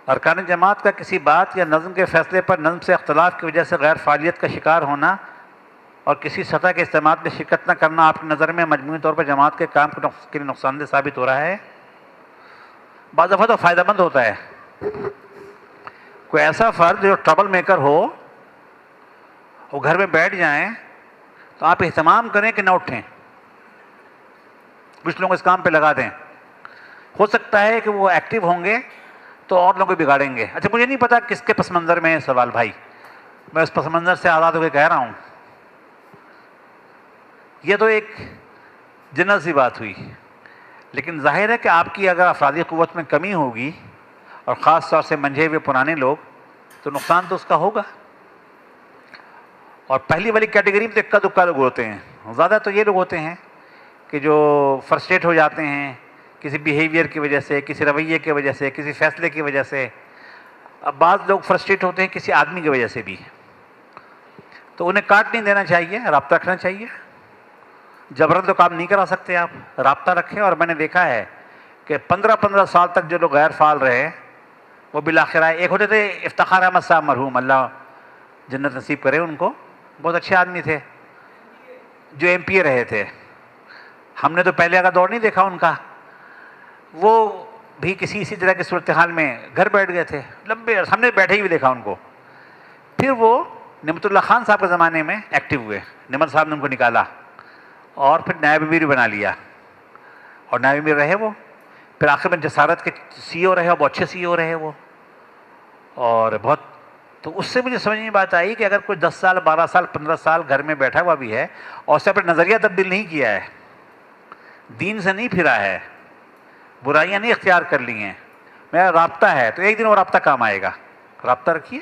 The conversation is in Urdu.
ارکان جماعت کا کسی بات یا نظم کے فیصلے پر نظم سے اختلاف کی وجہ سے غیر فعالیت کا شکار ہونا اور کسی سطح کے اجتماعات میں شرکت نہ کرنا آپ کی نظر میں مجموعی طور پر جماعت کے کام کے لیے نقصان دہ ثابت ہو رہا ہے؟ بعض دفعہ تو فائدہ مند ہوتا ہے. کوئی ایسا فرد جو ٹربل میکر ہو وہ گھر میں بیٹھ جائیں تو آپ اہتمام کریں کہ نہ اٹھیں, کچھ لوگ اس کام پہ لگا دیں. ہو سکتا ہے کہ وہ ایکٹیو ہوں گے تو اور لوگوں کو بگاڑیں گے. اچھا مجھے نہیں پتا کس کے پس منظر میں ہے سوال بھائی, میں اس پس منظر سے آزاد ہو کے کہہ رہا ہوں. یہ تو ایک جنرل سی بات ہوئی, لیکن ظاہر ہے کہ آپ کی اگر افرادی قوت میں کمی ہوگی اور خاص طور سے منجھے ہوئے پرانے لوگ, تو نقصان تو اس کا ہوگا. اور پہلی والی کیٹیگری میں تو اکا دکا لوگ ہوتے ہیں. زیادہ تو یہ لوگ ہوتے ہیں کہ جو فرسٹریٹ ہو جاتے ہیں کسی بیہیویئر کی وجہ سے, کسی رویے کی وجہ سے, کسی فیصلے کی وجہ سے. اب بعض لوگ فرسٹریٹ ہوتے ہیں کسی آدمی کی وجہ سے بھی, تو انہیں کاٹ نہیں دینا چاہیے, رابطہ رکھنا چاہیے. جبرن تو کام نہیں کرا سکتے آپ, رابطہ رکھیں. اور میں نے دیکھا ہے کہ 15 سال تک جو لوگ غیر فعال رہے وہ بالآخر آئے. ایک ہوتے تھے افتخار احمد صاحب مرحوم, اللہ جنت نصیب کرے ان کو, بہت اچھے آدمی تھے جو ایم پی اے رہے تھے. ہم نے تو پہلے کا دور نہیں دیکھا ان کا, وہ بھی کسی اسی طرح کی صورتحال میں گھر بیٹھ گئے تھے لمبے, ہم نے بیٹھے ہی بھی دیکھا ان کو. پھر وہ نعمت اللہ خان صاحب کے زمانے میں ایکٹیو ہوئے, نعمت صاحب نے ان کو نکالا اور پھر نائب امیر بنا لیا, اور نائب امیر رہے وہ. پھر آخر میں جسارت کے سی او رہے, اور بہت اچھے سی او رہے وہ. اور بہت, تو اس سے مجھے سمجھ میں بات آئی کہ اگر کوئی 10 سال 12 سال 15 سال گھر میں بیٹھا ہوا بھی ہے اور اس نے اپنا نظریہ تبدیل نہیں کیا ہے, دین سے نہیں پھرا ہے, برائیاں نہیں اختیار کر لی ہیں, میرا رابطہ ہے, تو ایک دن وہ رابطہ کام آئے گا. رابطہ رکھیے.